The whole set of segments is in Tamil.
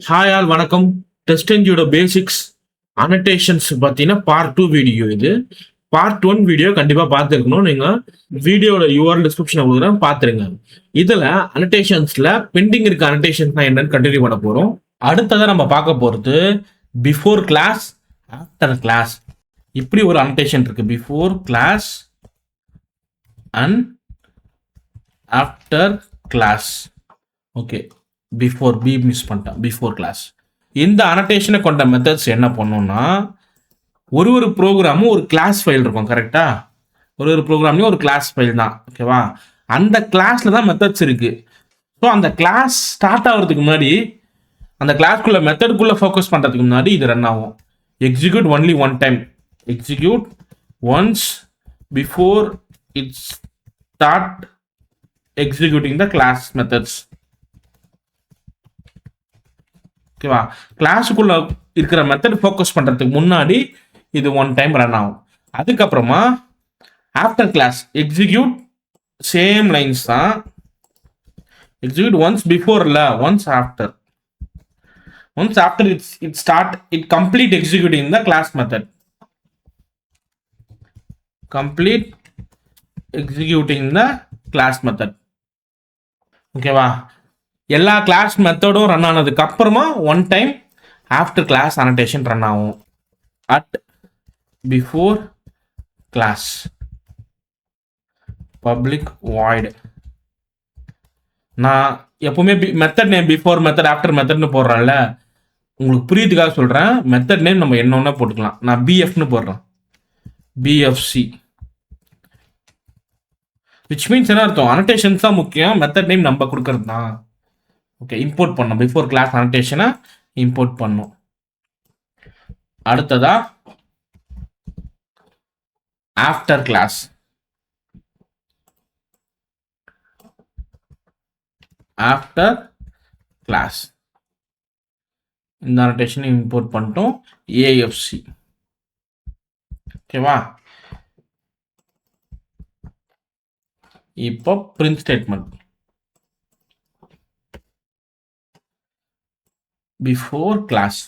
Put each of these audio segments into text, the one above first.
ஹாய் ஆல் வணக்கம். டெஸ்ட் என்ஜியோட பேசிக்ஸ் அனடேஷன்ஸ் பார்த்தீங்கன்னா பார்ட் 2 வீடியோ இது. பார்ட் 1 வீடியோ கண்டிப்பாக பார்த்துருக்கணும். நீங்கள் வீடியோட யூஆர்எல் டிஸ்கிரிப்ஷனை கொடுக்குறேன், பார்த்துருங்க. இதில் அனடேஷன்ஸில் பெண்டிங் இருக்க அனடேஷன்ஸ்னா என்னன்னு கண்டினியூ பண்ண போகிறோம். அடுத்ததாக நம்ம பார்க்க போகிறது பிஃபோர் கிளாஸ், ஆஃப்டர் கிளாஸ். இப்படி ஒரு அனடேஷன் இருக்கு, before class and after class. Okay, before பி மிஸ் பண்ணிட்டேன், பிஃபோர் கிளாஸ். இந்த அனடேஷனை கொண்ட மெத்தட்ஸ் என்ன பண்ணோம்னா, ஒரு ப்ரோக்ராமும் ஒரு கிளாஸ் ஃபைல் இருக்கும், கரெக்டா? ஒரு ப்ரோக்ராம்லையும் ஒரு கிளாஸ் ஃபைல் தான், ஓகேவா? அந்த கிளாஸ்ல தான் மெத்தட்ஸ் இருக்கு. ஸோ அந்த கிளாஸ் ஸ்டார்ட் ஆகிறதுக்கு முன்னாடி, அந்த கிளாஸ்க்குள்ள மெத்தடுக்குள்ள ஃபோக்கஸ் பண்ணுறதுக்கு முன்னாடி இது ரன் ஆகும். Execute only one time, execute once before its start executing the class methods. ஓகேவா? கிளாஸுக்குள்ள இருக்கிற மெத்தட் ஃபோக்கஸ் பண்றதுக்கு முன்னாடி இது ஒன் டைம் ரன் ஆகும். அதுக்கப்புறமா after class execute same lines தான், எக்ஸிக்யூட் ஒன்ஸ் பிஃபோர் இல்ல, once after. Once after it start it complete executing the class method, complete executing the class method. ஓகேவா? எல்லா கிளாஸ் மெத்தடும் ரன் ஆனதுக்கு அப்புறமா one time after class annotation run ஆகும். At before class public void. நான் எப்பவுமே method name before method after மெத்தட்னு போடுறேன்ல, உங்களுக்கு புரியுதுக்காக சொல்றேன். மெத்தட் நேம் நம்ம என்ன போட்டுக்கலாம். நான் பிஎஃப்னு போடுறேன், பிஎஃப்சி. விச் மீன்ஸ் என்ன அர்த்தம்? அனடேஷன்ஸ் தான் முக்கியம், மெத்தட் நேம் நம்ம கொடுக்கறது தான். ஓகே, இம்போர்ட் பண்ணோம், பிஃபோர் கிளாஸ் அனடேஷனை இம்போர்ட் பண்ணோம். அடுத்ததா ஆஃப்டர் கிளாஸ், ஆஃப்டர் கிளாஸ் இந்த அனடேஷனை இம்போர்ட் பண்ணிட்டோம், ஏஎஃப்சி. ஓகேவா? இப்போ பிரிண்ட் ஸ்டேட்மெண்ட் பிஃபோர் கிளாஸ்,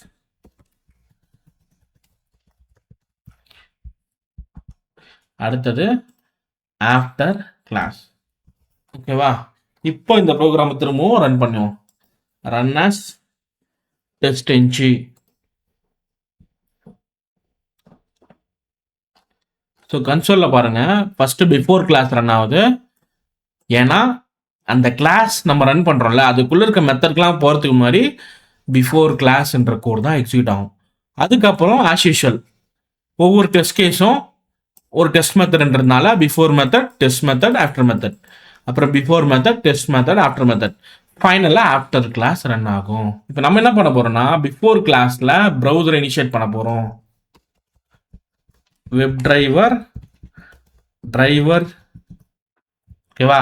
அடுத்தது ஆஃப்டர் கிளாஸ். ஓகேவா? இப்போ இந்த ப்ரோக்ராம் திரும்பவும் ரன் பண்ணுவோம். Run as test NG. So கன்சோலில் பாருங்க, ஃபர்ஸ்ட் பிஃபோர் கிளாஸ் ரன் ஆகுது. ஏன்னா அந்த கிளாஸ் நம்ம ரன் பண்ணுறோம்ல, அதுக்குள்ளே இருக்க மெத்தட்லாம் போகிறதுக்கு முன்னாடி பிஃபோர் கிளாஸ்ன்ற கோட் தான் எக்ஸிக்யூட் ஆகும். அதுக்கப்புறம் ஆஸ் யூஷுவல் ஒவ்வொரு டெஸ்ட் கேஸும் ஒரு டெஸ்ட் மெத்தட்ன்றதுனால before method, test method, after method, அப்புறம் before method, test method, after method, ஃபைனலாக ஆஃப்டர் கிளாஸ் ரன் ஆகும். இப்போ நம்ம என்ன பண்ண போறோம்னா, பிஃபோர் கிளாஸில் ப்ரௌசரை இனிஷியேட் பண்ண போகிறோம். Web driver, driver. ஓகேவா?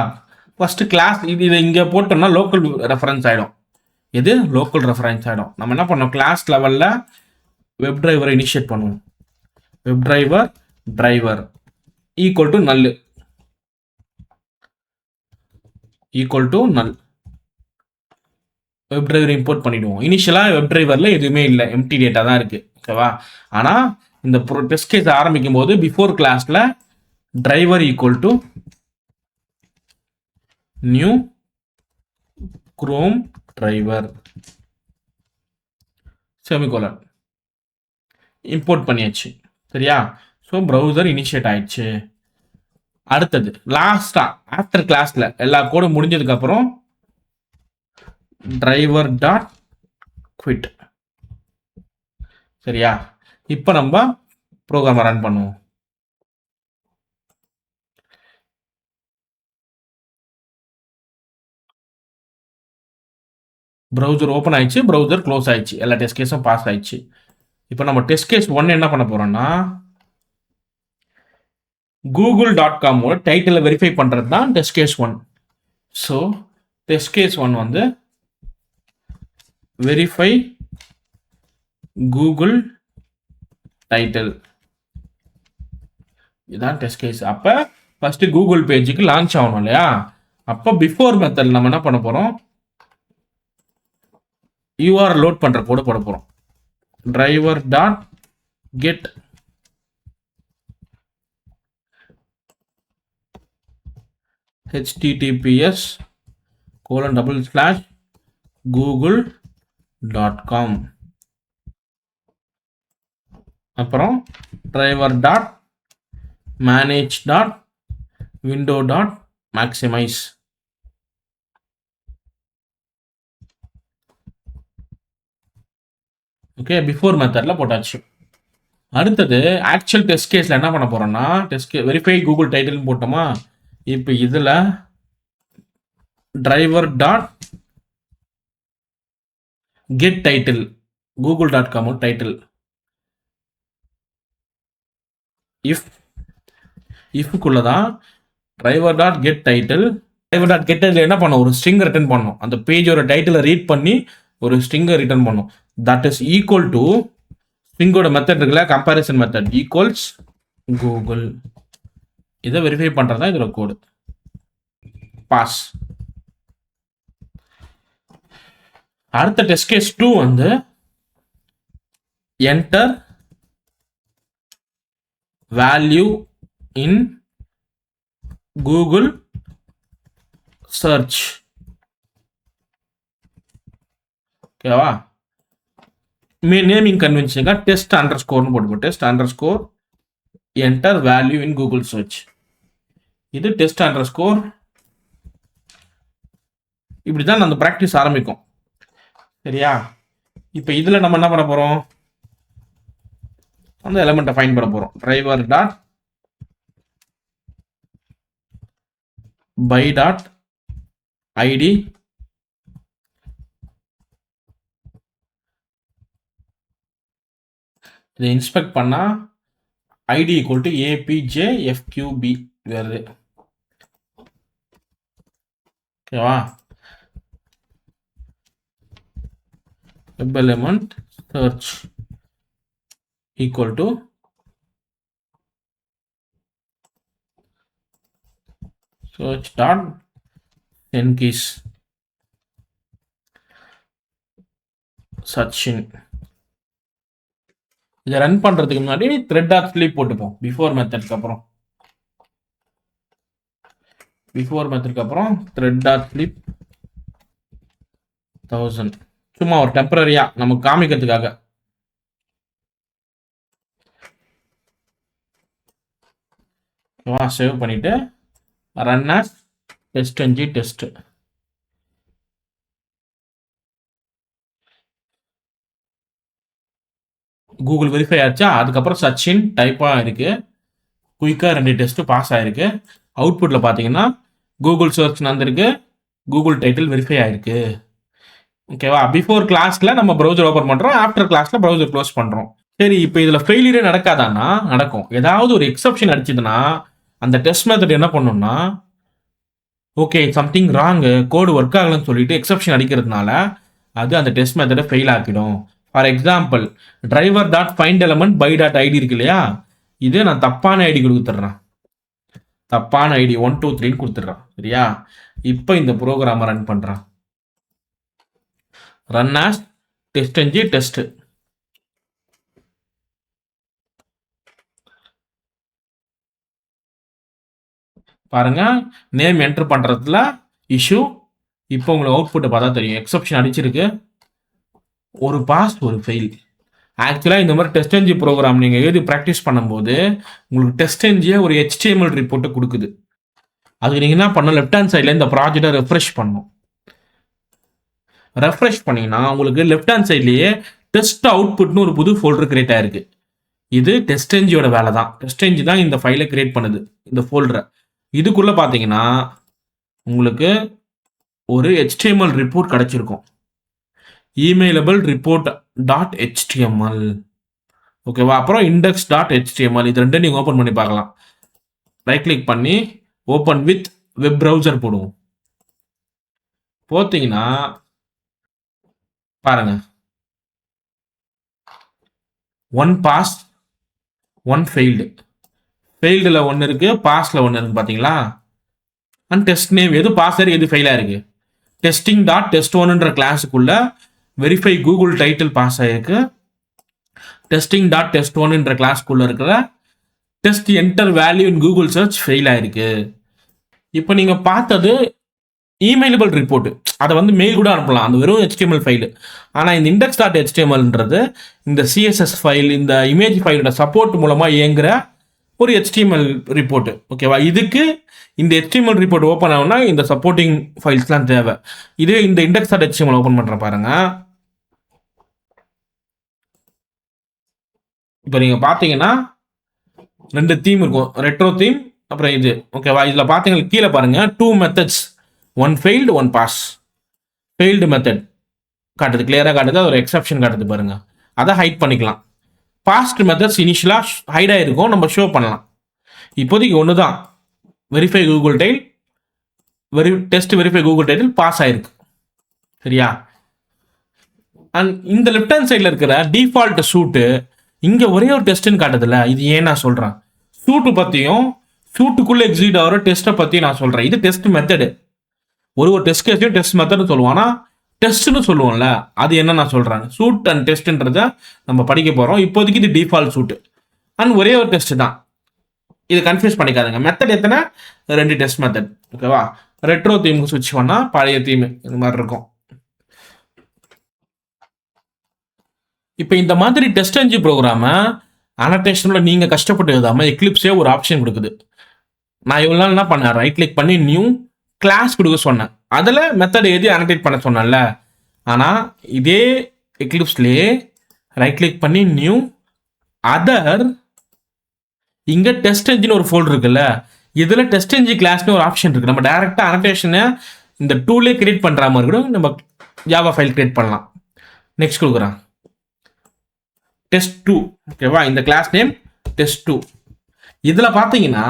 ஃபர்ஸ்ட் கிளாஸ் இது இங்கே போட்டோம்னா லோக்கல் ரெஃபரன்ஸ் ஆகிடும். இது லோக்கல் ரெஃபரன்ஸ் ஆகிடும். நம்ம என்ன பண்ணோம், கிளாஸ் லெவலில் வெப் டிரைவரை இனிஷியேட் பண்ணுவோம். Web driver driver equal to நல், ஈக்குவல் டு நல். வெப் டிரைவர் இம்போர்ட் பண்ணிடுவோம். இனிஷியலாக வெப் டிரைவரில் எதுவுமே இல்லை, எம்டி டேட்டா தான் இருக்குது. ஓகேவா? ஆனால் இந்த டெஸ்ட் கேஸ் ஆரம்பிக்கும் போது பிஃபோர் கிளாஸில் driver equal to new chrome driver semicolon import பண்ணியாச்சு. சரியா? ஸோ ப்ரௌசர் இனிஷியேட் ஆயிடுச்சு. அடுத்தது லாஸ்டா ஆஃப்டர் கிளாஸ்ல எல்லா கோடும் முடிஞ்சதுக்கு அப்புறம் டிரைவர் டாட் குவிட். சரியா? இப்போ நம்ம ப்ரோக்ராம் ரன் பண்ணுவோம். ப்ரௌசர் ஓப்பன் ஆயிடுச்சு, ப்ரௌசர் க்ளோஸ் ஆயிடுச்சு, எல்லா டெஸ்ட் கேஸும் பாஸ் ஆயிடுச்சு. இப்போ நம்ம டெஸ்ட் கேஸ் 1 என்ன பண்ண போறோம்னா, google.com டைட்டிலை வெரிஃபை பண்றது தான் test case 1. So test case 1 வந்து வெரிஃபை கூகுள் டைட்டில், இதுதான் டெஸ்ட் கேஸ். அப்போ ஃபர்ஸ்ட் கூகுள் பேஜுக்கு லான்ச் ஆகணும் இல்லையா? அப்போ பிஃபோர் மெத்தட் நம்ம என்ன பண்ண போறோம், யூஆர் லோட் பண்ணுற கோடு போட போகிறோம். டிரைவர் டாட் கெட் https://google.com அப்புறம் driver dot manage dot window dot maximise. Okay, before மெத்தடில் போட்டாச்சு. அடுத்தது ஆக்சுவல் டெஸ்ட் கேஸில் என்ன பண்ண போகிறோம்னா, டெஸ்ட் வெரிஃபை கூகுள் டைட்டில்னு போட்டோமா, இப்போ இதில் driver dot get title google.com title இஃப்க்குள்ள தான் driver dot get title. Driver dot get title என்ன பண்ணும், ஒரு ஸ்ட்ரிங் ரிட்டர்ன் பண்ணும். அந்த பேஜோட டைட்டிலை ரீட் பண்ணி ஒரு ஸ்ட்ரிங்கை ரிட்டர்ன் பண்ணும். தட் இஸ் ஈக்குவல் டு ஸ்ட்ரிங்கோட மெத்தட் இருக்குல்ல, கம்பேரிசன் மெத்தட் ஈக்குவல்ஸ் கூகுள். இதை வெரிஃபை பண்ணுறது தான் இதோட கோடு. பாஸ். அடுத்த டெஸ்ட் கேஸ் 2 வந்து enter value in Google search. ஓகேவா, நேமிங் கன்வென்ஷனுக்காக டெஸ்ட் அண்டர் ஸ்கோர்னு போட்டுப்போம். Test underscore enter value in Google search. இது டெஸ்ட் அண்டர் ஸ்கோர். இப்படி தான் அந்த ப்ராக்டிஸ் ஆரம்பிக்கும். சரியா, இப்போ இதில் நம்ம என்ன பண்ண போகிறோம், அந்த எலமெண்ட்டை ஃபைண்ட் பண்ண போகிறோம். Driver dot by dot ID இதை இன்ஸ்பெக்ட் பண்ணால் ஐடி ஈக்குவல் டு APJFQB வருது. ஓகேவா, web element search equal to search dot enkeys Sachin. இதை ரன் பண்றதுக்கு முன்னாடி த்ரெட் டாட் ஸ்லீப் போட்டுப்போம். பிஃபோர் மெத்தட்க்கு அப்புறம் த்ரெட் டாட் ஸ்லீப் 1000 சும்மா ஒரு டெம்பரரியா நமக்கு காமிக்கிறதுக்காக. சேவ் பண்ணிட்டு run as test-ng test. Google verify ஆச்சா, அதுக்கப்புறம் சச்சின் டைப்பாக இருக்கு. குயிக்காக 2 டெஸ்ட் பாஸ் ஆயிருக்கு. அவுட்புட்டில் பார்த்தீங்கன்னா கூகுள் சர்ச் நடந்திருக்கு, கூகுள் டைட்டில் வெரிஃபை ஆயிருக்கு. ஓகேவா, பிஃபோர் கிளாஸில் நம்ம ப்ரௌசர் ஓப்பன் பண்ணுறோம், ஆஃப்டர் கிளாஸில் ப்ரௌசர் க்ளோஸ் பண்ணுறோம். சரி, இப்போ இதில் ஃபெயிலியரே நடக்காதான்னா நடக்கும். ஏதாவது ஒரு எக்ஸப்ஷன் அடிச்சதுன்னா அந்த டெஸ்ட் மெத்தட் என்ன பண்ணும்னா, okay something wrong, code work ஆகலன்னு சொல்லிட்டு எக்ஸப்ஷன் அடிக்கிறதுனால அது அந்த டெஸ்ட் மெத்தடை ஃபெயில் ஆக்கிடும். For example, driver dot find element by dot ID இருக்கு இல்லையா, இது நான் தப்பான ஐடி கொடுத்துட்றேன். தப்பான ஐடி 1 2 3 கொடுத்துட்றேன். சரியா, இப்போ இந்த ப்ரோக்ராமை ரன் பண்ணுறேன். Run as test-ng test. பாருங்க, நேம் என்டர் பண்றதுல இஷ்யூ. இப்போ உங்களுக்கு அவுட்புட்டை பார்த்தா தெரியும், எக்ஸப்ஷன் அடிச்சிருக்கு. ஒரு பாஸ் ஒரு ஃபெயில். ஆக்சுவலாக இந்த மாதிரி டெஸ்ட்-ng ப்ரோக்ராம் நீங்கள் எழுதி ப்ராக்டிஸ் பண்ணும்போது உங்களுக்கு டெஸ்ட்-ngயே ஒரு HTML ரிப்போர்ட்டை கொடுக்குது. அதுக்கு நீங்கள் என்ன பண்ணணும், லெஃப்ட் ஹேண்ட் சைடில் இந்த ப்ராஜெக்டை ரெஃப்ரெஷ் பண்ணணும். ரெஃப்ரெஷ் பண்ணிங்கன்னா உங்களுக்கு லெஃப்ட் ஹேண்ட் சைட்லேயே டெஸ்ட் அவுட்புட்னு ஒரு புது ஃபோல்டர் கிரியேட் ஆயிருக்கு. இது டெஸ்ட்-ngயோட வேலை தான். டெஸ்ட்-ng தான் இந்த ஃபைலை கிரியேட் பண்ணுது, இந்த ஃபோல்டரை. இதுக்குள்ளே பார்த்தீங்கன்னா உங்களுக்கு ஒரு HTML ரிப்போர்ட் கிடைச்சிருக்கும். இமெயிலபிள் ரிப்போர்ட் டாட் HTML. ஓகேவா, அப்புறம் இண்டெக்ஸ் டாட் HTML. இது ரெண்டும் நீங்கள் ஓப்பன் பண்ணி பார்க்கலாம். ரைட் கிளிக் பண்ணி ஓப்பன் வித் வெப் ப்ரௌசர் போடுவோம். போத்தீங்கன்னா பாருங்க, 1 பாஸ் 1 ஃபெயில்டு. ஃபெயில்டில் 1 இருக்கு, பாஸில் 1 இருக்கு. பார்த்தீங்களா, அண்ட் டெஸ்ட் நேம் எது பாஸ் ஆயிருக்கு எது ஃபெயிலாக இருக்கு. டெஸ்டிங் டாட் டெஸ்ட் 1ன்ற கிளாஸுக்குள்ள வெரிஃபை கூகுள் டைட்டில் பாஸ் ஆகிருக்கு. டெஸ்டிங் டாட் டெஸ்ட் ஒன்ன்ற கிளாஸ்க்குள்ளே இருக்கிற test enter value in Google search fail ஆயிருக்கு. இப்போ நீங்கள் பார்த்தது இமெயிலபிள் ரிப்போர்ட். அதை வந்து மெயில் கூட அனுப்பலாம், அந்த வெறும் HTML ஃபைலு. ஆனால் இந்த இண்டெக்ஸ் டாட் HTMLன்றது இந்த CSS ஃபைல், இந்த இமேஜ் ஃபைலோட சப்போர்ட் மூலமாக இயங்குகிற ஒரு HTML ரிப்போர்ட். ஓகேவா? இதுக்கு இந்த HTML ரிப்போர்ட் ஓப்பன் ஆகும்னா இந்த சப்போர்ட்டிங் ஃபைல்ஸ்லாம் தேவை. இதே இந்த இண்டெக்ஸ் டாட் HTML ஓப்பன் பண்ணுற பாருங்க. இப்போ நீங்கள் பார்த்தீங்கன்னா 2 தீம் இருக்கும், ரெட்ரோ தீம் அப்புறம் இது. ஓகேவா? இதில் பார்த்தீங்கன்னா கீழே பாருங்க 2 methods, 1 failed 1 pass. Failed method காட்டுது, கிளியராக காட்டுது, அது ஒரு எக்ஸப்ஷன் காட்டுது பாருங்க. அதை ஹைட் பண்ணிக்கலாம். பாஸ்ட் மெத்தட்ஸ் இனிஷியலாக ஹைட் ஆகிருக்கும், நம்ம ஷோ பண்ணலாம். இப்போதைக்கு ஒன்று தான், verify Google title test verify Google title pass ஆயிருக்கு. சரியா? அண்ட் இந்த லெஃப்ட் ஹேண்ட் சைடில் இருக்கிற டிஃபால்ட் சூட்டு இங்கே ஒரே ஒரு டெஸ்ட்டுன்னு காட்டுதில்ல, இது ஏன் நான் சொல்கிறேன்? சூட்டு பற்றியும் சூட்டுக்குள்ளே எக்ஸிக்யூட் ஆகிற டெஸ்ட்டை பற்றி நான் சொல்கிறேன். இது டெஸ்ட் மெத்தடு. ஒரு டெஸ்ட் கேஸையும் டெஸ்ட் மெத்தட்னு சொல்லுவோம், ஆனால் டெஸ்ட்னு சொல்லுவோம்ல, அது என்ன நான் சொல்கிறேன்? சூட் அண்ட் டெஸ்ட்ன்றதை நம்ம படிக்க போகிறோம். இப்போதைக்கு இது டிஃபால்ட் சூட்டு அண்ட் ஒரே ஒரு டெஸ்ட் தான். இது கன்ஃபியூஸ் பண்ணிக்காதுங்க. மெத்தட் எத்தனை? 2 டெஸ்ட் மெத்தட். ஓகேவா? ரெட்ரோ தீமுக்கு சுவிட்ச் பண்ணால் பழைய தீம் இது மாதிரி இருக்கும். இப்போ இந்த மாதிரி டெஸ்ட் என்ஜி ப்ரோக்ராமை அனோடேஷனில் நீங்கள் கஷ்டப்பட்டு எழுதாமல் எக்லிப்ஸே ஒரு ஆப்ஷன் கொடுக்குது. நான் இவ்வளோ நாள் என்ன பண்ணேன், ரைட் கிளிக் பண்ணி நியூ கிளாஸ் கொடுக்க சொன்னேன். அதில் மெத்தட் எழுதி அனோடேட் பண்ண சொன்னேன்ல. ஆனால் இதே எக்லிப்ஸ்லேயே ரைட் கிளிக் பண்ணி நியூ அதர், இங்கே டெஸ்ட் என்ஜின் ஒரு ஃபோல்டர் இருக்குல்ல, இதில் டெஸ்ட் என்ஜி கிளாஸ்னு ஒரு ஆப்ஷன் இருக்குது. நம்ம டைரெக்டாக அனோடேஷனை இந்த டூலே கிரியேட் பண்ணுற மாதிரி கூட நம்ம ஜாவா ஃபைல் கிரியேட் பண்ணலாம். நெக்ஸ்ட் கொடுக்குறேன் test2. ஓகேவா? இந்த கிளாஸ் நேம் test2. இதில் பார்த்தீங்கன்னா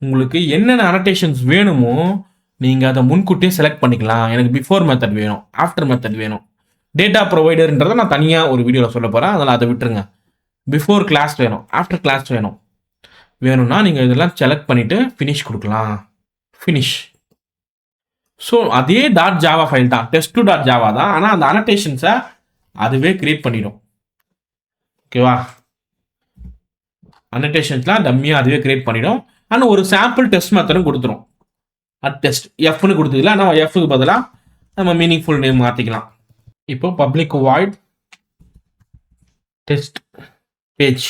உங்களுக்கு என்னென்ன அனோடேஷன்ஸ் வேணுமோ நீங்கள் அதை முன்கூட்டியே செலக்ட் பண்ணிக்கலாம். எனக்கு பிஃபோர் மெத்தட் வேணும், ஆஃப்டர் மெத்தட் வேணும், டேட்டா ப்ரொவைடர்ன்றதை நான் தனியாக ஒரு வீடியோவில் சொல்ல போகிறேன், அதனால் அதை விட்டுருங்க. பிஃபோர் கிளாஸ் வேணும், ஆஃப்டர் கிளாஸ் வேணும்னா நீங்கள் இதெல்லாம் செலக்ட் பண்ணிவிட்டு ஃபினிஷ் கொடுக்கலாம். ஃபினிஷ். ஸோ அதே .java ஃபைல் தான், test2.java தான், ஆனால் அந்த அனோடேஷன்ஸை அதுவே கிரியேட் பண்ணிடும். ஓகேவா? அனோடேஷன்ஸ்லாம் டம்மியாக அதுவே கிரியேட் பண்ணிடும். ஆனால் ஒரு சாம்பிள் டெஸ்ட் மெத்தடும் கொடுத்துரும். டெஸ்ட் எஃப்னு கொடுத்ததில்ல, ஆனால் எஃப்க்கு பதிலாக நம்ம மீனிங்ஃபுல் நேம் மாற்றிக்கலாம். இப்போ பப்ளிக் வாய்ட் டெஸ்ட் பேஜ்,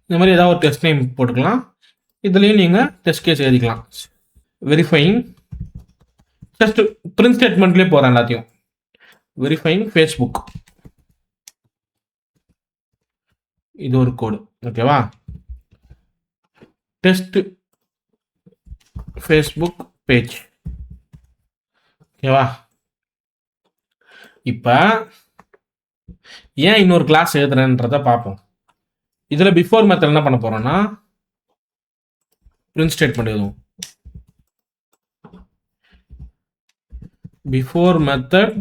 இந்த மாதிரி ஏதாவது ஒரு டெஸ்ட் நேம் போட்டுக்கலாம். இதுலேயும் நீங்கள் டெஸ்ட் கேஸ் எழுதிக்கலாம். வெரிஃபைங் ஜஸ்ட் பிரிண்ட் ஸ்டேட்மெண்ட்லேயே போகிறேன் எல்லாத்தையும். வெரிஃபைங் ஃபேஸ்புக், இது ஒரு கோடு. ஓகேவா? Test Facebook page. ஓகேவா? இப்போ ஏன் இன்னொரு கிளாஸ் எழுதுறேன்றதை பார்ப்போம். இதில் பிஃபோர் மெத்தட் என்ன பண்ண போகிறோன்னா பிரிண்ட் ஸ்டேட்மெண்ட் எழுதுவோம். Before method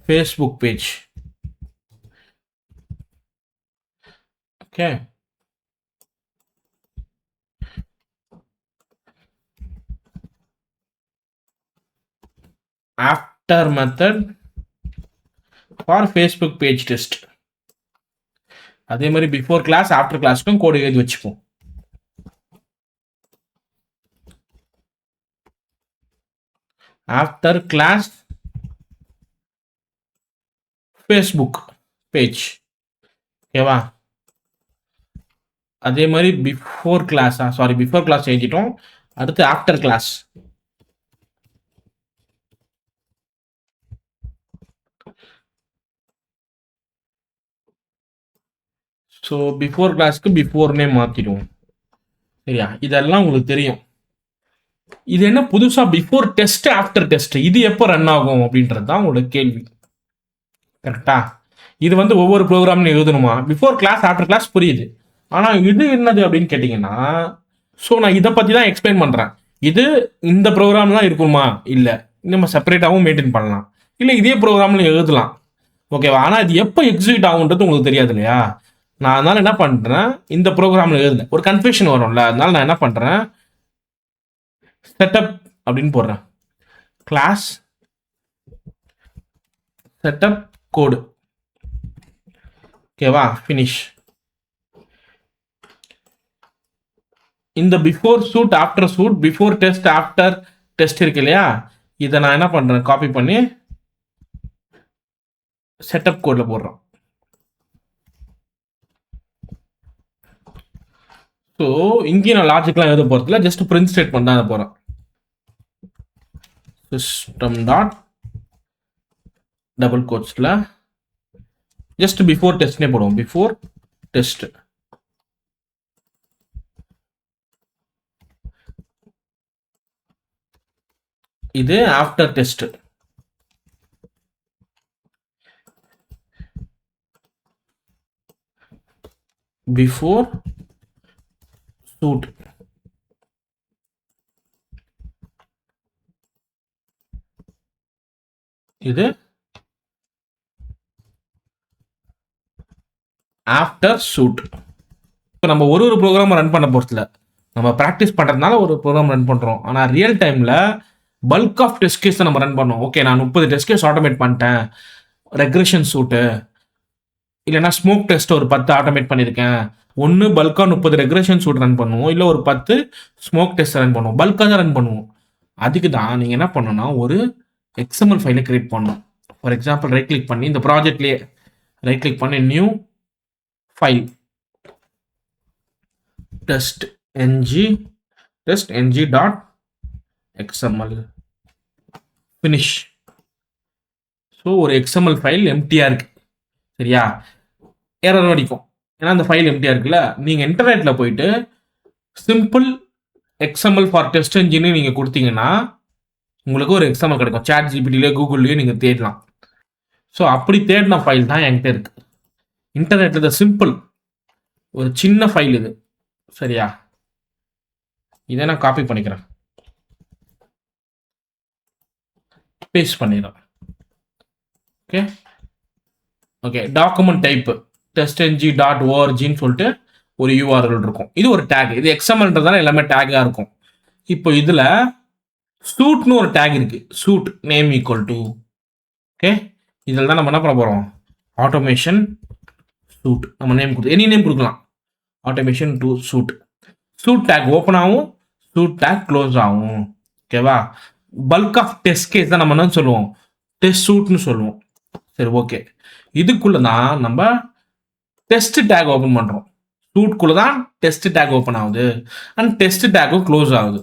Facebook page. Okay, after method for Facebook page test. அதே மாதிரி பிஃபோர் கிளாஸ் ஆஃப்டர் கிளாஸ்க்கும் கோடு எழுதி வச்சுப்போம். After class Facebook page. ஓகேவா? அதே மாதிரி பிஃபோர் கிளாஸ் பிஃபோர் கிளாஸ் எழுதிட்டோம். அடுத்து ஆஃப்டர் கிளாஸ். ஸோ பிஃபோர் கிளாஸ்க்கு பிஃபோர்னே மாற்றிடுவோம். சரியா? இதெல்லாம் உங்களுக்கு தெரியும். இது என்ன புதுசாக பிஃபோர் டெஸ்ட் ஆஃப்டர் டெஸ்ட், இது எப்போ ரன் ஆகும் அப்படின்றது தான் உங்களோட கேள்வி. கரெக்டா? இது வந்து ஒவ்வொரு ப்ரோக்ராம்லையும் எழுதணுமா? பிஃபோர் கிளாஸ் ஆஃப்டர் கிளாஸ் புரியுது, ஆனால் இது என்னது அப்படின்னு கேட்டிங்கன்னா, ஸோ நான் இதை பற்றி தான் எக்ஸ்பிளைன் பண்ணுறேன். இது இந்த ப்ரோக்ராம் தான் இருக்குமா? இல்லை, நம்ம செப்பரேட்டாகவும் மெயின்டைன் பண்ணலாம், இல்லை இதே ப்ரோக்ராமில் எழுதலாம். ஓகேவா? ஆனால் இது எப்போ எக்ஸிக்யூட் ஆகுன்றது உங்களுக்கு தெரியாது இல்லையா? நான் அதனால் என்ன பண்ணுறேன், இந்த ப்ரோக்ராமில் எழுதுல ஒரு கன்ஃபியூஷன் வரும்ல, அதனால நான் என்ன பண்ணுறேன், செட்டப் அப்படின்னு போடுறேன். Class setup code. ஓகேவா, ஃபினிஷ். இந்த before suite after suite, before test after test இருக்கு இல்லையா, இதை நான் என்ன பண்றேன், காப்பி பண்ணி செட்டப் கோட்ல போடுறோம். ஸோ இங்கேயும் நான் லாஜிக்லாம் எழுத போகிறதுல ஜஸ்ட் பிரிண்ட் ஸ்டேட்மெண்ட் தான் போகிறேன். சிஸ்டம் டாட் டபுள் கோட்ஸில் ஜஸ்ட் பிஃபோர் டெஸ்ட்னே போடுவோம். Before test. இது ஆஃப்டர் டெஸ்ட். Before suite. இது ஆஃப்டர் சூட். இப்போ நம்ம ஒரு ப்ரோக்ராம் ரன் பண்ண போகிறதுல நம்ம ப்ராக்டிஸ் பண்ணுறதுனால ஒரு ப்ரோக்ராம் ரன் பண்ணுறோம். ஆனால் ரியல் டைமில் பல்க் ஆஃப் டெஸ்ட் கேஸ் நம்ம ரன் பண்ணோம். ஓகே, நான் 30 டெஸ்ட் கேஸ் ஆட்டோமேட் பண்ணிட்டேன். ரெக்ரெஷன் சூட்டு இல்லைன்னா ஸ்மோக் டெஸ்ட் ஒரு 10 ஆட்டோமேட் பண்ணியிருக்கேன். ஒன்று பல்காக 30 ரெக்ரெஷன் சூட் ரன் பண்ணுவோம், இல்லை ஒரு 10 ஸ்மோக் டெஸ்ட் ரன் பண்ணுவோம். பல்காக தான் ரன் பண்ணுவோம். அதுக்கு தான் நீங்கள் என்ன பண்ணணும்னா ஒரு எக்ஸ்எம்எல் ஃபைலை கிரியேட் பண்ணணும். ஃபார் எக்ஸாம்பிள் ரைட் கிளிக் பண்ணி இந்த ப்ராஜெக்ட்லேயே ரைட் கிளிக் பண்ணி new file test ng dot XML finish. So ஒரு XML ஃபைல் எம்டியாக இருக்கு. சரியா, எரர் அடிக்கும் ஏன்னா அந்த ஃபைல் எம்டியாக இருக்குல்ல. நீங்கள் இன்டர்நெட்டில் போயிட்டு சிம்பிள் XML ஃபார் டெஸ்ட் என்ஜின்னு நீங்கள் கொடுத்தீங்கன்னா உங்களுக்கு ஒரு XML கிடைக்கும். சாட் ஜிபிடிலேயே கூகுள்லேயே நீங்கள் தேடலாம். ஸோ அப்படி தேடின ஃபைல் தான் என்கிட்ட இருக்கு. இன்டர்நெட்டில் இந்த சிம்பிள் ஒரு சின்ன ஃபைல் இது. சரியா, இதை நான் காப்பி பண்ணிக்கிறேன், பேஸ்ட் பண்ணிடுறேன். Okay okay document type TestNG dot ஓஆர்ஜின்னு சொல்லிட்டு ஒரு யூஆர்எல் இருக்கும். இது ஒரு டேக். இது எக்ஸ்எம்எல்ன்றதால எல்லாமே டேக்காக இருக்கும். இப்போ இதில் சூட்னு ஒரு டேக் இருக்கு. Suite name equal to. Okay, இதில் தான் நம்ம என்ன பண்ண போகிறோம், ஆட்டோமேஷன் சூட். நம்ம நேம் கொடுத்து எனி நேம் கொடுக்கலாம். Automation to suite. Suite tag open ஆகும், சூட் டேக் க்ளோஸ் ஆகும். ஓகேவா, பல்க் ஆஃப் டெஸ்ட் கேஸ் தான் நம்ம என்ன சொல்லுவோம், டெஸ்ட் சூட்னு சொல்லுவோம். சரி, ஓகே. இதுக்குள்ள தான் நம்ம டெஸ்ட் டேக் ஓப்பன் பண்றோம். சூட்குள்ள தான் டெஸ்ட் டேக் ஓப்பன் ஆகுது அண்ட் டெஸ்ட் டேக்கும் க்ளோஸ் ஆகுது.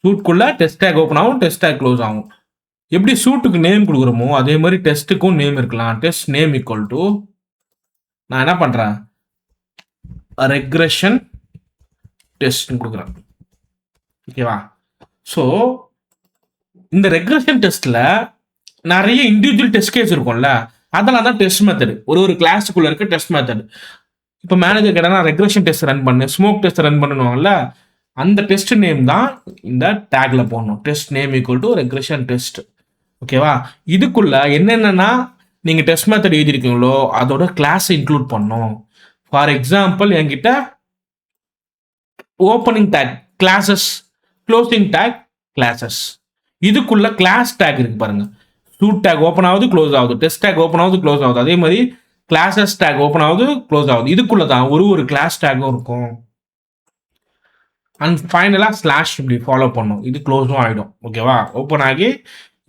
சூட்குள்ள டெஸ்ட் டேக் ஓப்பன் ஆகும், டெஸ்ட் டேக் க்ளோஸ் ஆகும். எப்படி சூட்டுக்கு நேம் கொடுக்குறோமோ அதே மாதிரி டெஸ்ட்டுக்கும் நேம் இருக்கலாம். டெஸ்ட் நேம் ஈக்குவல் டு நான் என்ன பண்றேன், ரெக்ரெஷன் டெஸ்ட் கொடுக்குறேன். ஓகேவா, ஸோ இந்த ரெக்ரெஷன் டெஸ்ட்ல நிறைய இண்டிவிஜுவல் டெஸ்ட் கேஸ் இருக்கும்ல, அதெல்லாம் தான் டெஸ்ட் மெத்தட். ஒரு கிளாஸுக்குள்ள இருக்க டெஸ்ட் மெத்தட். இப்போ மேனேஜர் கேட்டா ரெக்ரெஷன் டெஸ்ட் ரன் பண்ணு, ஸ்மோக் டெஸ்ட் ரன் பண்ணுவாங்கல்ல, அந்த டெஸ்ட் நேம் தான் இந்த டேக்ல போடணும். Test name equal to regression test. ஓகேவா, இதுக்குள்ள என்னென்னா நீங்க டெஸ்ட் மெத்தட் எழுதிருக்கீங்களோ அதோட கிளாஸ் இன்க்ளூட் பண்ணும். ஃபார் எக்ஸாம்பிள் என்கிட்ட opening take classes, closing take classes. இதுக்குள்ள கிளாஸ் டேக் இருக்கு பாருங்க. சூட் டேக் ஓப்பன் ஆகுது, க்ளோஸ் ஆகுது. டெஸ்ட் டேக் ஓப்பன் ஆகுது, க்ளோஸ் ஆகுது. அதே மாதிரி கிளாஸஸ் டேக் ஓப்பன் ஆகுது, க்ளோஸ் ஆகுது. இதுக்குள்ள தான் ஒரு கிளாஸ் டேக்கும் இருக்கும். அண்ட் ஃபைனலா ஸ்லாஷ் இப்படி ஃபாலோ பண்ணும். இது க்ளோஸும் ஆகிடும். ஓகேவா, ஓப்பன் ஆகி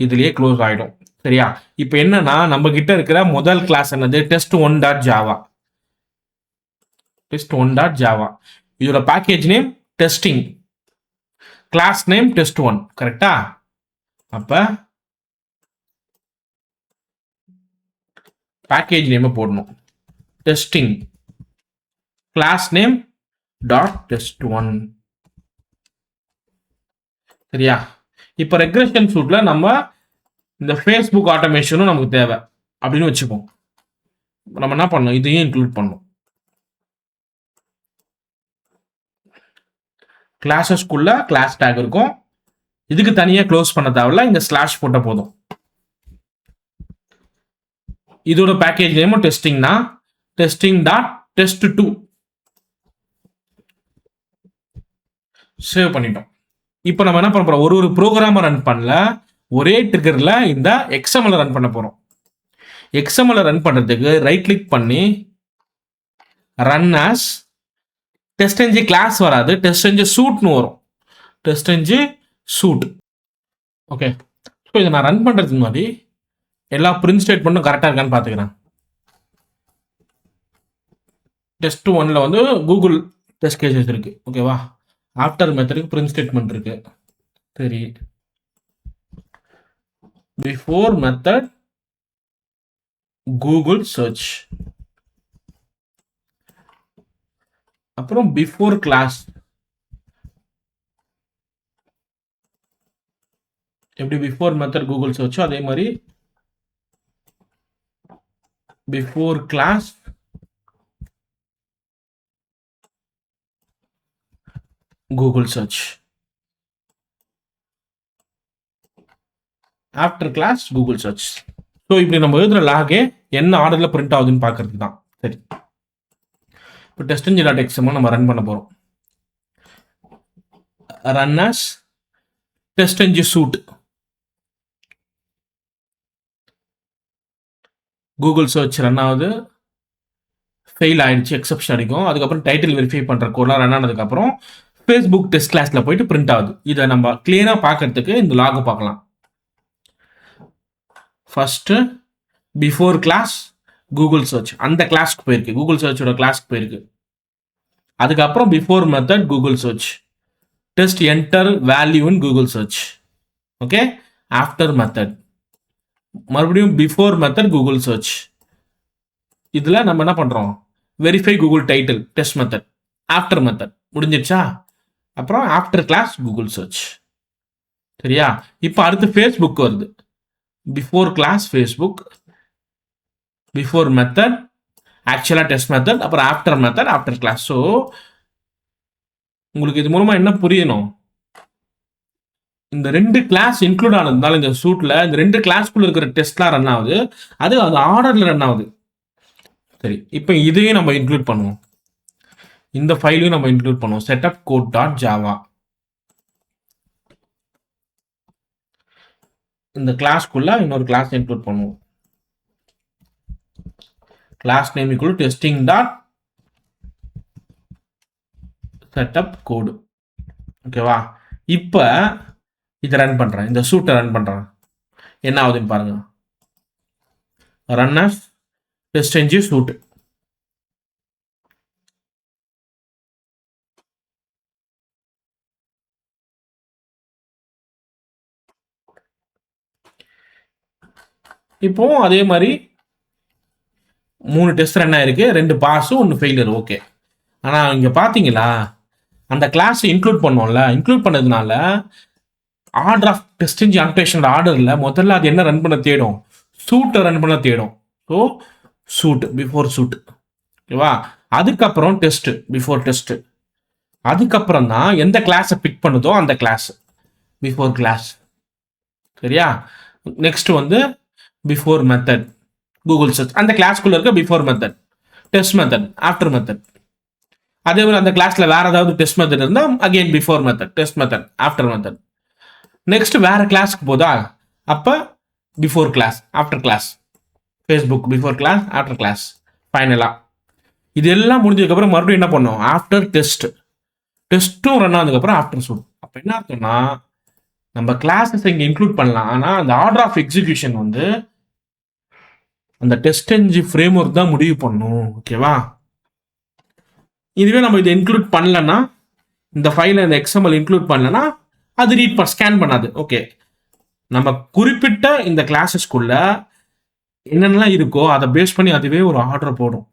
இதுலயே க்ளோஸ் ஆகிடும். சரியா, இப்போ என்னன்னா நம்ம கிட்ட இருக்கிற முதல் கிளாஸ் என்னது, test1.java. test1.java. இதோட package name testing, class name test1. கரெக்டா, அப்ப பேக்கேஜ் நேம் போடணும். Testing class name dot test1. சரியா, இப்போ ரெக்ரெஷன் சூட்ல நம்ம இந்த ஃபேஸ்புக் ஆட்டோமேஷனும் நமக்கு தேவை அப்படின்னு வச்சுப்போம். நம்ம என்ன பண்ணணும், இதையும் இன்க்ளூட் பண்ணணும். கிளாஸஸ்க்குள்ள கிளாஸ் டேக் இருக்கும். இதுக்கு தனியா க்ளோஸ் பண்ண தேவையில்ல, இங்க ஸ்லாஷ் போட்ட போதும். இதோட பேக்கேஜ் நேமும் டெஸ்டிங் தான். டெஸ்டிங் டாட் test2 சேவ் பண்ணிட்டோம். இப்போ நம்ம என்ன பண்ண போறோம், ஒரு ப்ரோக்ராம ரன் பண்ணல, ஒரே ட்ரிகர்ல இந்த XML ரன் பண்ண போறோம். எக்ஸ்எம்எல் ரன் பண்ணுறதுக்கு ரைட் கிளிக் பண்ணி ரன் ஆஸ் டெஸ்ட் கிளாஸ் வராது, டெஸ்ட் சூட்னு வரும். Test suit. ஓகே, ஸோ இதை நான் ரன் பண்ணுறதுக்கு முன்னாடி எல்லா பிரிண்ட் ஸ்டேட்மெண்ட்டும் கரெக்டாக இருக்கான்னு பார்த்துக்கிறேன். டெஸ்ட் 1ல் வந்து கூகுள் டெஸ்ட் கேசஸ் இருக்கு. ஓகேவா, ஆஃப்டர் மெத்தடுக்கு பிரிண்ட் ஸ்டேட்மெண்ட் இருக்கு. சரி, பிஃபோர் மெத்தட் கூகுள் சர்ச், அப்புறம் பிஃபோர் கிளாஸ் எப்படி பிஃபோர் மெத்தட் கூகுள் சர்ச்சோ அதே மாதிரி before class Google search, after class Google search. So இப்படி நம்ம எழுதுற லாகே என்ன ஆர்டரில் பிரிண்ட் ஆகுதுன்னு பார்க்கறதுக்கு தான். சரி, இப்போ testng.xml நம்ம ரன் பண்ண போகிறோம். Run as testng suite, Google search run ஆகுது, ஃபெயில் ஆயிடுச்சு, எக்ஸப்ஷன் அடிக்கும். அதுக்கப்புறம் டைட்டில் வெரிஃபை பண்ணுற கோட்லாம் ரன் ஆனதுக்கப்புறம் ஃபேஸ்புக் டெஸ்ட் கிளாஸில் போயிட்டு பிரிண்ட் ஆகுது. இதை நம்ம கிளியராக பார்க்கறதுக்கு இந்த லாகை பார்க்கலாம். First before class Google search, அந்த கிளாஸ்க்கு போயிருக்கு, கூகுள் சர்ச்சோட கிளாஸ்க்கு போயிருக்கு. அதுக்கப்புறம் before method Google search, test enter value in Google search. Okay, after method மறுபடியும் பிஃபோர் மெத்தட் கூகுள் சர்ச். இதில் நம்ம என்ன பண்ணுறோம், verify Google title test method, after method முடிஞ்சிடுச்சா. அப்புறம் ஆஃப்டர் கிளாஸ் கூகுள் சர்ச். சரியா, இப்போ அடுத்து ஃபேஸ்புக் வருது. Before class Facebook, before method ஆக்சுவலாக டெஸ்ட் மெத்தட், அப்புறம் after method after class. So உங்களுக்கு இது மூலமாக என்ன புரியணும், இந்த 2 கிளாஸ் இன்க்ளூட் ஆனதுனால இந்த சூட்டில் இந்த 2 கிளாஸ்க்குள்ள இருக்கிற டெஸ்ட்லாம் ரன் ஆகுது, அது ஆர்டரில் ரன் ஆகுது. சரி, இப்போ இதையும் நம்ம இன்க்ளூட் பண்ணுவோம், இந்த ஃபைலையும் நம்ம இன்க்ளூட் பண்ணுவோம். செட்டப் கோட் டாட் ஜாவா, இந்த கிளாஸ்க்குள்ள இன்னொரு கிளாஸ் இன்க்ளூட் பண்ணுவோம். Class name equal testing dot setup code. ஓகேவா, இப்போ இதை ரன் பண்ணுறேன், இந்த சூட்டை ரன் பண்ணுறேன், என்ன ஆகுதுன்னு பாருங்க. Run as testng suite. இப்போ அதே மாதிரி 3 டெஸ்ட் ரன் ஆயிருக்கு, 2 பாஸ் 1 ஃபெயிலியர். ஓகே, ஆனால் இங்கே பார்த்தீங்களா அந்த கிளாஸ் இன்க்ளூட் பண்ணோம்ல, இன்க்ளூட் பண்ணதுனால ஆர்டர் ஆஃப் டெஸ்டிங் அனோடேஷன் ஆர்டரில் முதல்ல அது என்ன ரன் பண்ண தேடும், சூட்டை ரன் பண்ண தேடும். So suite before suite. ஓகேவா, அதுக்கப்புறம் டெஸ்ட் பிஃபோர் டெஸ்ட், அதுக்கப்புறம் தான் எந்த கிளாஸை பிக் பண்ணுதோ அந்த கிளாஸ் பிஃபோர் கிளாஸ். சரியா, நெக்ஸ்ட் வந்து பிஃபோர் மெத்தட் கூகுள் சர்ச், அந்த கிளாஸ்க்குள்ள இருக்க before method test method after method. அதே மாதிரி அந்த கிளாஸ்ல வேற ஏதாவது டெஸ்ட் மெத்தட் இருந்தால் again before method test method after method. Next வேற கிளாஸ்க்கு போதா, அப்போ before class after class, Facebook before class after class. ஃபைனலாக இது எல்லாம் முடிஞ்சதுக்கப்புறம் மறுபடியும் என்ன பண்ணோம், ஆஃப்டர் டெஸ்ட், டெஸ்ட்டும் ரன் ஆனதுக்கப்புறம் ஆஃப்டர் சூட். அப்போ என்ன அர்த்தம்னா நம்ம கிளாஸஸ் இங்கே இன்க்ளூட் பண்ணலாம், ஆனால் அந்த ஆர்டர் ஆஃப் எக்ஸிகியூஷன் வந்து அந்த டெஸ்டிங் ஃப்ரேம் ஒர்க் தான் முடிவு பண்ணும். ஓகேவா, இதுவே நம்ம இதை இன்க்ளூட் பண்ணலன்னா, இந்த ஃபைலை இந்த எக்ஸ்எம்எல் இன்க்ளூட் பண்ணலன்னா அது ரீட் ஸ்கேன் பண்ணாது. ஓகே, நம்ம குறிப்பிட்ட இந்த கிளாஸஸ்க்குள்ள என்னென்னலாம் இருக்கோ அதை பேஸ் பண்ணி அதுவே ஒரு ஆர்டர் போடும்.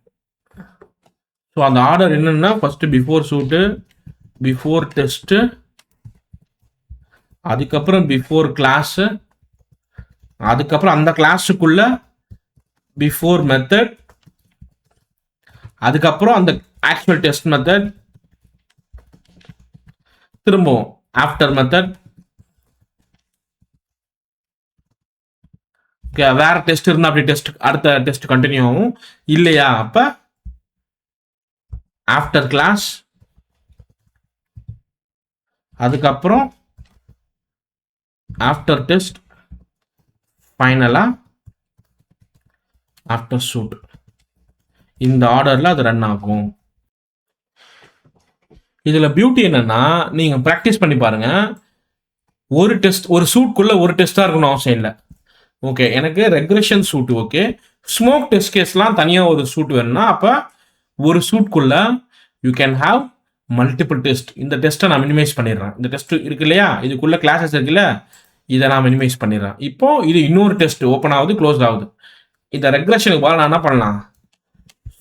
ஸோ அந்த ஆர்டர் என்னன்னா ஃபர்ஸ்ட் பிஃபோர் சூட்டு, பிஃபோர் டெஸ்ட், அதுக்கப்புறம் பிஃபோர் கிளாஸ், அதுக்கப்புறம் அந்த கிளாஸுக்குள்ள பிஃபோர் மெத்தட், அதுக்கப்புறம் அந்த ஆக்சுவல் டெஸ்ட் மெத்தட், திரும்பவும் ஆஃப்டர் மெத்தட். வேற டெஸ்ட் இருந்தா அப்படி டெஸ்ட் அடுத்த டெஸ்ட் கண்டினியூ ஆகும். இல்லையா அப்ப ஆஃப்டர் கிளாஸ், அதுக்கப்புறம் ஆஃப்டர் டெஸ்ட், ஃபைனலா ஆஃப்டர் சூட் இந்த ஆர்டரில் அது ரன் ஆகும். இதில் பியூட்டி என்னன்னா, நீங்கள் ப்ராக்டிஸ் பண்ணி பாருங்க. ஒரு டெஸ்ட், ஒரு சூட்குள்ளே ஒரு டெஸ்ட்டாக இருக்கணும் அவசியம் இல்லை. ஓகே, எனக்கு regression suite okay. Smoke test கேஸ்லாம் தனியாக ஒரு சூட் வேணும்னா, அப்போ ஒரு சூட்குள்ளே you can have multiple test. இந்த டெஸ்ட்டை நான் மினிமைஸ் பண்ணிடுறேன். இந்த டெஸ்ட் இருக்கு இல்லையா, இதுக்குள்ளே கிளாஸஸ் இருக்குல்ல, இதை நான் மினிமைஸ் பண்ணிடுறேன். இப்போ இது இன்னொரு டெஸ்ட் ஓப்பன் ஆகுது, க்ளோஸ் ஆகுது. இந்த ரெக்ரெஷனுக்கு பதிலாக நான் என்ன பண்ணலாம்,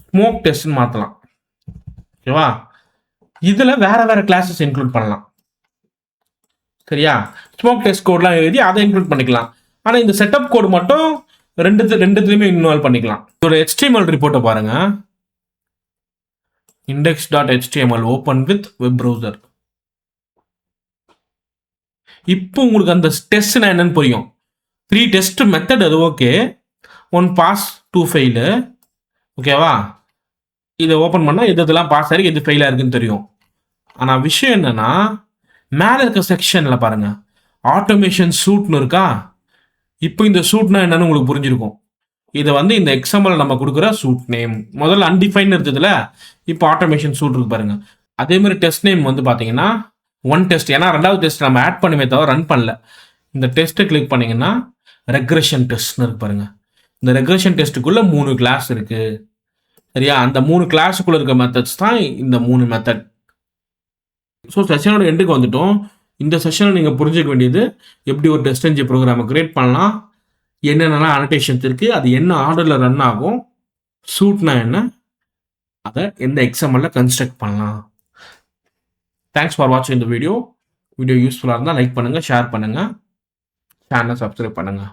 ஸ்மோக் டெஸ்ட்னு மாற்றலாம். ஓகேவா, இதில் வேற வேற கிளாஸஸ் இன்க்ளூட் பண்ணலாம். சரியா, ஸ்மோக் டெஸ்ட் கோட்லாம் எழுதி அதை இன்க்ளூட் பண்ணிக்கலாம். ஆனால் இந்த செட்டப் கோடு மட்டும் ரெண்டுத்துலையுமே இன்வால்வ் பண்ணிக்கலாம். இதோட HTML ரிப்போர்ட்டை பாருங்க. index.html open with web browser. இப்போ உங்களுக்கு அந்த டெஸ்ட்னா என்னன்னு புரியும். 3 டெஸ்ட் மெத்தட் அது ஓகே, 1 பாஸ் 2 ஃபெயிலு. ஓகேவா, இதை ஓப்பன் பண்ணால் எதெல்லாம் பாஸ் ஆகி எது ஃபெயிலாக இருக்குன்னு தெரியும். ஆனால் விஷயம் என்னன்னா, மேலே இருக்க செக்ஷனில் பாருங்க, ஆட்டோமேஷன் சூட்னு இருக்கா. இப்போ இந்த சூட்னா என்னன்னு உங்களுக்கு புரிஞ்சிருக்கும். இதை வந்து இந்த XML நம்ம கொடுக்குற சூட் நேம். முதல்ல அன்டிஃபைன் இருந்ததுல, இப்போ ஆட்டோமேஷன் சூட் இருக்கு பாருங்க. அதே மாதிரி டெஸ்ட் நேம் வந்து பார்த்தீங்கன்னா 1 டெஸ்ட், ஏன்னா 2வது டெஸ்ட் நம்ம ஆட் பண்ணுமே தவிர ரன் பண்ணல. இந்த டெஸ்ட்டை கிளிக் பண்ணீங்கன்னா ரெக்ரெஷன் டெஸ்ட்னு இருக்கு பாருங்க. இந்த ரெக்ரெஷன் டெஸ்ட்டுக்குள்ள 3 கிளாஸ் இருக்கு. சரியா, அந்த 3 கிளாஸுக்குள்ள இருக்க மெத்தட்ஸ் தான் இந்த 3 மெத்தட். ஸோ செஷனோட எண்டுக்கு வந்துட்டோம். இந்த செஷனில் நீங்கள் புரிஞ்சுக்க வேண்டியது, எப்படி ஒரு டெஸ்ட் என்ஜின் ப்ரோக்ராமை கிரியேட் பண்ணலாம், என்னென்னலாம் அனோடேஷன்ஸ் இருக்குது, அது என்ன ஆர்டரில் ரன் ஆகும், சூட்னா என்ன, அதை எந்த XML கன்ஸ்ட்ரக்ட் பண்ணலாம். தேங்க்ஸ் ஃபார் வாட்சிங் இந்த வீடியோ. வீடியோ யூஸ்ஃபுல்லாக இருந்தால் லைக் பண்ணுங்கள், ஷேர் பண்ணுங்கள், சேனலை சப்ஸ்கிரைப் பண்ணுங்கள்.